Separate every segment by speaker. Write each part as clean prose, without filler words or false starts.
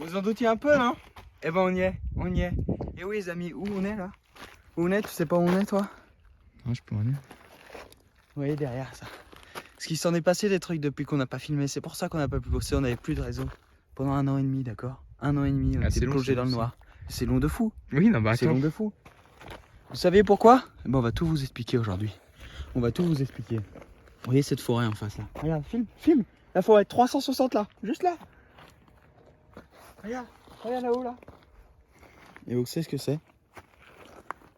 Speaker 1: Vous en doutiez un peu, non? Eh ben on y est, on y est. Et oui les amis, où on est là? Où on est? Tu sais pas où on est toi?
Speaker 2: Non, je peux en aller.
Speaker 1: Vous voyez derrière ça. Parce qu'il s'en est passé des trucs depuis qu'on n'a pas filmé. C'est pour ça qu'on n'a pas pu bosser, on n'avait plus de réseau. Pendant 1 an et demi, d'accord? 1 an et demi, on était plongé dans le noir. C'est long de fou.
Speaker 2: Oui, non, bah
Speaker 1: C'est
Speaker 2: attends.
Speaker 1: long de fou. Vous savez pourquoi? Eh ben on va tout vous expliquer aujourd'hui. On va tout vous expliquer. Vous voyez cette forêt en face là? Regarde, filme. La forêt 360 là, juste là. Regarde là-haut là. Et vous savez ce que c'est?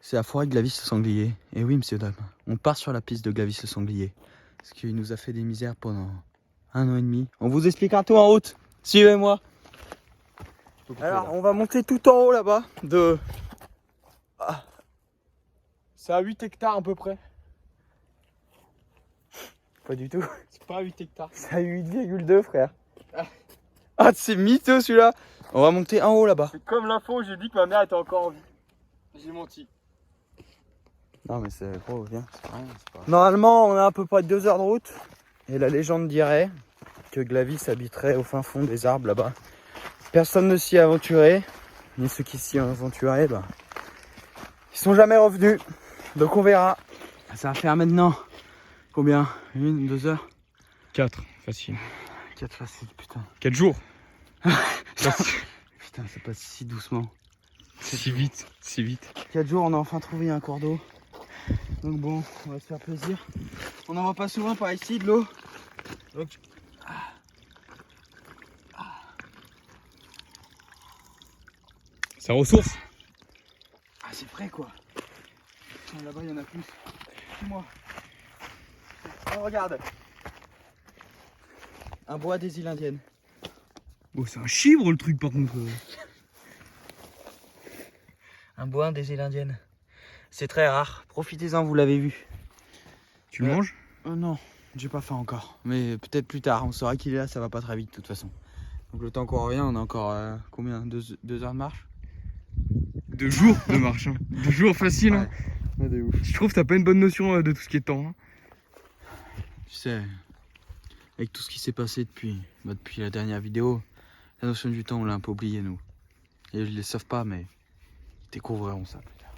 Speaker 1: C'est la forêt de Glavis le sanglier. Et oui, monsieur dame, on part sur la piste de Glavis le sanglier. Parce qu'il nous a fait des misères pendant 1 an et demi. On vous expliquera tout en route. Suivez-moi. Alors, on va monter tout en haut là-bas.
Speaker 2: C'est à 8 hectares à peu près.
Speaker 1: Pas du tout.
Speaker 2: C'est pas à 8 hectares.
Speaker 1: C'est à 8,2 frère. Ah, c'est mytho celui-là. On va monter en haut là-bas.
Speaker 2: C'est comme l'info, j'ai dit que ma mère était encore en vie. J'ai menti.
Speaker 1: Non mais c'est gros, viens, c'est pas rien, c'est pas... Normalement on a à peu près 2 heures de route. Et la légende dirait que Glavis habiterait au fin fond des arbres là-bas. Personne ne s'y est aventuré. Ni ceux qui s'y ont aventuré, bah, ils sont jamais revenus. Donc on verra. Ça va faire maintenant combien? 1, 2 heures?
Speaker 2: 4, facile.
Speaker 1: 4 facile, putain.
Speaker 2: 4 jours.
Speaker 1: Putain, ça passe si doucement.
Speaker 2: Si vite, si vite.
Speaker 1: 4 jours, on a enfin trouvé un cours d'eau. Donc bon, on va se faire plaisir. On n'en va pas souvent par ici de l'eau. Donc...
Speaker 2: Ça ressource.
Speaker 1: Ah, c'est frais quoi. Tiens, là-bas, il y en a plus. Suis-moi. Oh, regarde. Un bois des îles Indiennes.
Speaker 2: Oh, c'est un chivre le truc par contre.
Speaker 1: Un bois des îles Indiennes. C'est très rare. Profitez-en, vous l'avez vu.
Speaker 2: Tu manges?
Speaker 1: Non, j'ai pas faim encore. Mais peut-être plus tard. On saura qu'il est là, ça va pas très vite de toute façon. Donc le temps qu'on revient, on a encore combien? 2 heures de marche?
Speaker 2: 2 jours de marche. Hein. 2 jours facile. Hein.
Speaker 1: Ouais, de ouf.
Speaker 2: Je trouve que t'as pas une bonne notion de tout ce qui est temps. Hein.
Speaker 1: Tu sais, avec tout ce qui s'est passé depuis la dernière vidéo, la notion du temps, on l'a un peu oublié nous. Et ils les savent pas, mais ils découvriront ça plus tard.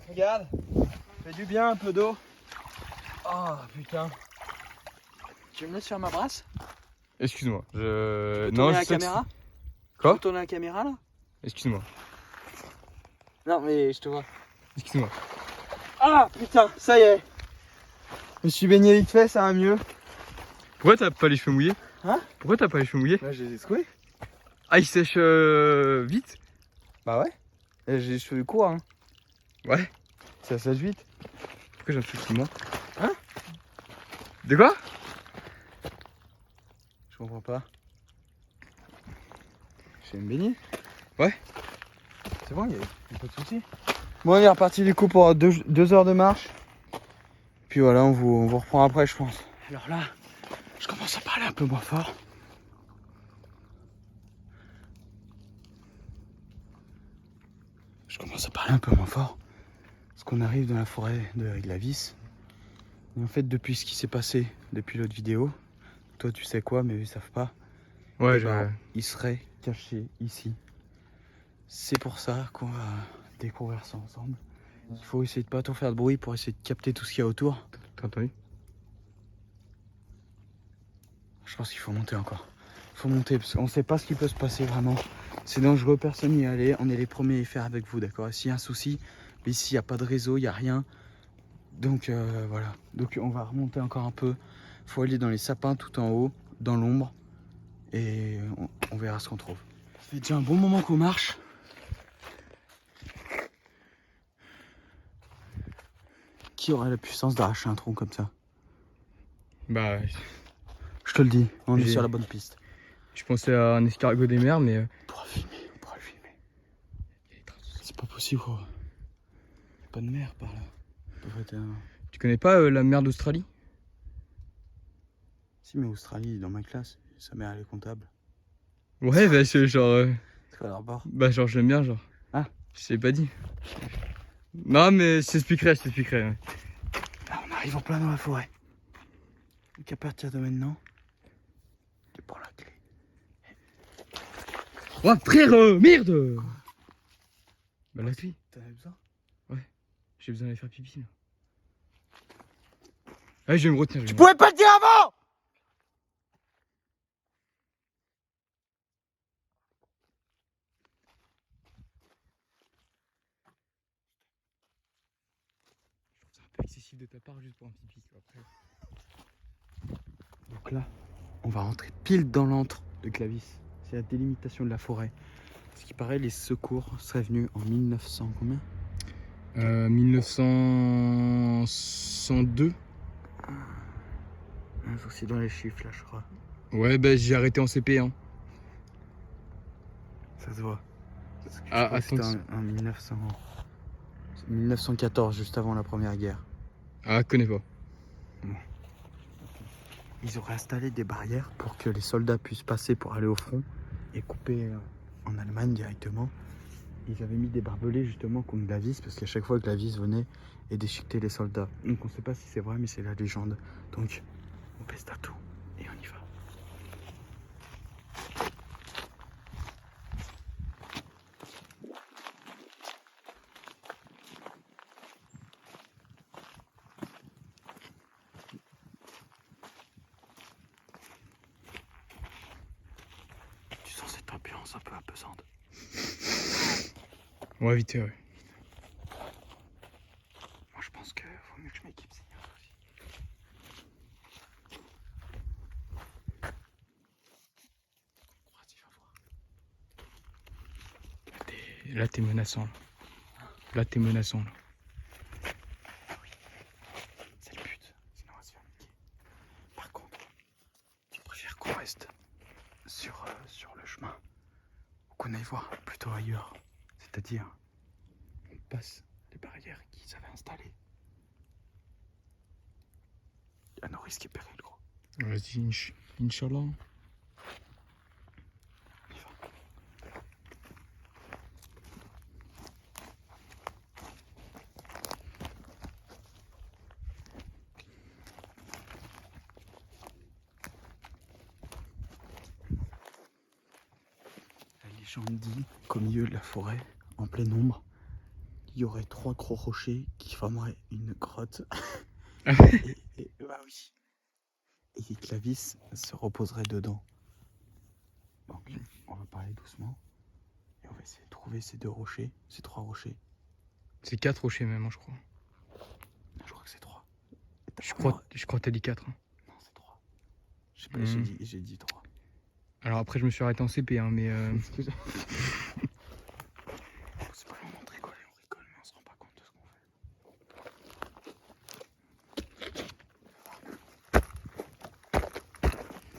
Speaker 1: Regarde, fait du bien un peu d'eau. Oh putain. Tu me laisses faire ma brasse?
Speaker 2: Excuse-moi.
Speaker 1: Non, la caméra?
Speaker 2: Quoi?
Speaker 1: Tu peux tourner la caméra là?
Speaker 2: Excuse-moi.
Speaker 1: Non mais je te vois.
Speaker 2: Excuse-moi.
Speaker 1: Ah putain, ça y est. Je me suis baigné vite fait, ça va mieux.
Speaker 2: Pourquoi t'as pas les cheveux mouillés?
Speaker 1: Hein?
Speaker 2: Pourquoi t'as pas les cheveux mouillés?
Speaker 1: Là j'ai des secoués.
Speaker 2: Ah, ils sèchent vite?
Speaker 1: Bah ouais. Et j'ai les cheveux courts hein.
Speaker 2: Ouais.
Speaker 1: Ça sèche vite.
Speaker 2: Pourquoi j'ai un truc sur moi?
Speaker 1: Hein?
Speaker 2: De quoi?
Speaker 1: Je comprends pas. Je vais me baigner.
Speaker 2: Ouais.
Speaker 1: C'est bon, y a pas de soucis. Bon, on est reparti du coup pour 2 heures de marche. Puis voilà, on vous reprend après, je pense. Alors là, je commence à parler un peu moins fort. Parce qu'on arrive dans la forêt de Glavis. Et en fait, depuis ce qui s'est passé depuis l'autre vidéo, toi tu sais quoi, mais eux ils savent pas.
Speaker 2: Ouais,
Speaker 1: Ils seraient cachés ici. C'est pour ça qu'on va découvrir ça ensemble. Il faut essayer de pas trop faire de bruit pour essayer de capter tout ce qu'il y a autour.
Speaker 2: T'as entendu?
Speaker 1: Je pense qu'il faut monter encore. Il faut monter parce qu'on sait pas ce qui peut se passer vraiment. C'est dangereux, personne n'y est allé. On est les premiers à y faire avec vous, d'accord? S'il y a un souci, mais ici il n'y a pas de réseau, il n'y a rien. Donc voilà. Donc on va remonter encore un peu. Il faut aller dans les sapins tout en haut, dans l'ombre. Et on verra ce qu'on trouve. Ça fait déjà un bon moment qu'on marche. Qui aurait la puissance d'arracher un tronc comme ça?
Speaker 2: Bah,
Speaker 1: Je te le dis, on est sur la bonne piste.
Speaker 2: je pensais à un escargot des mers, mais...
Speaker 1: On pourra le filmer. C'est pas possible, gros. Y'a pas de mer par là. Ça devrait être
Speaker 2: Tu connais pas la mer d'Australie?
Speaker 1: Si, mais Australie, dans ma classe, sa mère elle est comptable.
Speaker 2: Ouais, bah c'est genre...
Speaker 1: C'est quoi leur bord?
Speaker 2: Bah genre j'aime bien, genre.
Speaker 1: Ah.
Speaker 2: Je t'ai pas dit. Non mais je t'expliquerai. Ouais.
Speaker 1: Là, on arrive en plein dans la forêt. Donc à partir de maintenant, tu prends la clé. Et
Speaker 2: Oh frère, merde. Bah laisse-lui.
Speaker 1: T'en as besoin?
Speaker 2: J'ai besoin d'aller faire pipi là. Allez, je vais me retenir.
Speaker 1: Tu pouvais pas le dire avant!
Speaker 2: C'est un peu excessif de ta part juste pour un pipi quoi. Après.
Speaker 1: Donc là, on va rentrer pile dans l'antre de Clavis. C'est la délimitation de la forêt. Ce qui paraît, les secours seraient venus en 1900 combien?
Speaker 2: 1902.
Speaker 1: C'est aussi dans les chiffres là, je crois.
Speaker 2: Ouais, bah j'ai arrêté en CP. Hein.
Speaker 1: Ça se voit. Parce que je
Speaker 2: Ah,
Speaker 1: crois que c'était
Speaker 2: attends.
Speaker 1: en 1914, juste avant la première guerre.
Speaker 2: Ah, connais pas.
Speaker 1: Ils auraient installé des barrières pour que les soldats puissent passer pour aller au front et couper en Allemagne directement. Ils avaient mis des barbelés justement contre Clavis parce qu'à chaque fois Clavis venait et déchiquetait les soldats. Donc on sait pas si c'est vrai mais c'est la légende. Donc on pèse à tout et on y va. Tu sens cette ambiance un peu apaisante?
Speaker 2: Ouais, vite fait, ouais.
Speaker 1: Moi je pense que vaut mieux que je m'équipe Seigneur aussi. Vas-y, va voir.
Speaker 2: Là, t'es menaçant. Là, t'es menaçant. Là.
Speaker 1: C'est le but, sinon on va se faire niquer. Par contre, je préfère qu'on reste sur le chemin ou qu'on aille voir plutôt ailleurs. C'est-à-dire, on passe les barrières qu'ils avaient installées. Il y a nos risques et périls, gros.
Speaker 2: Vas-y, Inch'Allah.
Speaker 1: On y va. La légende dit qu'au milieu de la forêt, en pleine ombre, il y aurait 3 gros rochers qui formeraient une grotte. Bah oui. Et Clavis se reposerait dedans. Donc on va parler doucement et on va essayer de trouver ces 2 rochers, ces 3 rochers.
Speaker 2: C'est 4 rochers même, hein, je crois.
Speaker 1: Je crois que c'est 3.
Speaker 2: Je crois que t'as dit 4. Hein.
Speaker 1: Non, c'est 3. Je sais pas, j'ai dit 3.
Speaker 2: Alors après, je me suis arrêté en CP, hein, mais...
Speaker 1: C'est pas le moment de rigoler, on rigole, mais on se rend pas compte de ce qu'on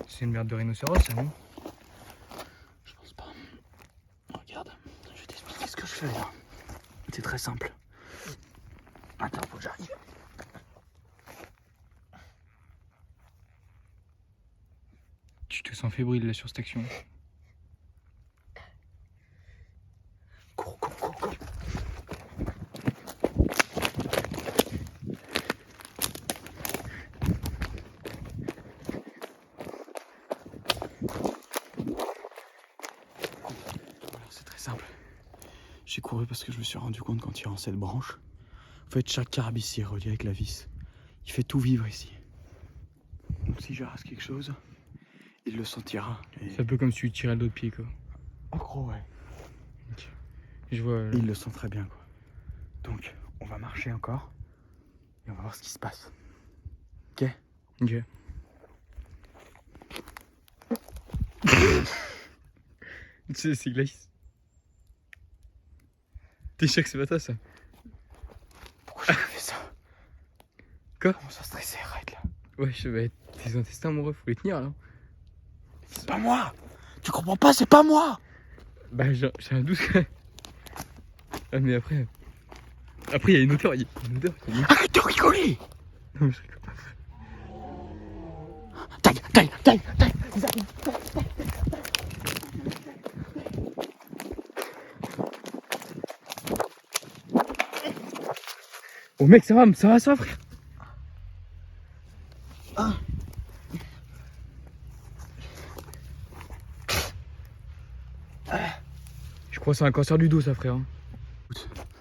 Speaker 1: fait.
Speaker 2: C'est une merde de rhinocéros, ça, non?
Speaker 1: Je pense pas. Regarde, je vais t'expliquer ce que je fais là. C'est très simple. Attends, faut que j'arrive.
Speaker 2: Tu te sens fébrile là sur cette action.
Speaker 1: Cours, cours, cours, cours. Alors c'est très simple. J'ai couru parce que je me suis rendu compte qu'en tirant cette branche, en fait chaque carabis ici est relié avec la vis. Il fait tout vivre ici. Donc si je rase quelque chose, il le sentira. Et...
Speaker 2: C'est un peu comme si tu tirais le dos de pied, quoi.
Speaker 1: En gros, ouais.
Speaker 2: Okay. Je vois...
Speaker 1: Et il le sent très bien, quoi. Donc, on va marcher encore. Et on va voir ce qui se passe. Ok?
Speaker 2: Ok. Tu sais, c'est Glace. T'es sûr que c'est pas toi, ça?
Speaker 1: Pourquoi j'ai fait ça?
Speaker 2: Quoi?
Speaker 1: Comment ça stressé, arrête là.
Speaker 2: Ouais, je vais... Tes intestins, mon ref, faut les tenir, là.
Speaker 1: C'est pas moi! Tu comprends pas, c'est pas moi!
Speaker 2: Bah, j'ai un doute, quand même. Ah, mais après... Après, il y a une odeur,
Speaker 1: Arrête de rigoler!
Speaker 2: Non, mais je rigole pas.
Speaker 1: Taille, taille, taille, taille!
Speaker 2: Oh mec, ça va, frère.
Speaker 1: Ah. Ah.
Speaker 2: crois que c'est un cancer du dos, ça, frère.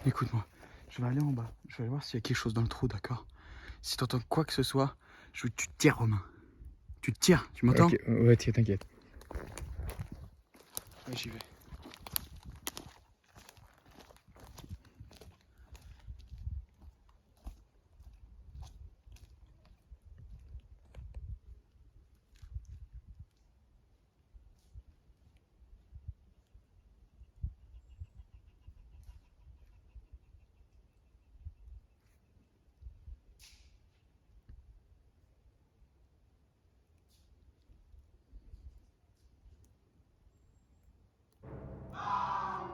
Speaker 1: Écoute-moi, je vais aller en bas, je vais aller voir s'il y a quelque chose dans le trou, d'accord? Si t'entends quoi que ce soit, tu te tires, Romain. Tu te tires, tu m'entends?
Speaker 2: Ok, ouais, t'inquiète.
Speaker 1: Ouais, j'y vais.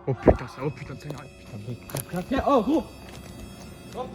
Speaker 2: Oh putain, ça, oh putain, ça, putain,
Speaker 1: Viens, oh gros! Oh,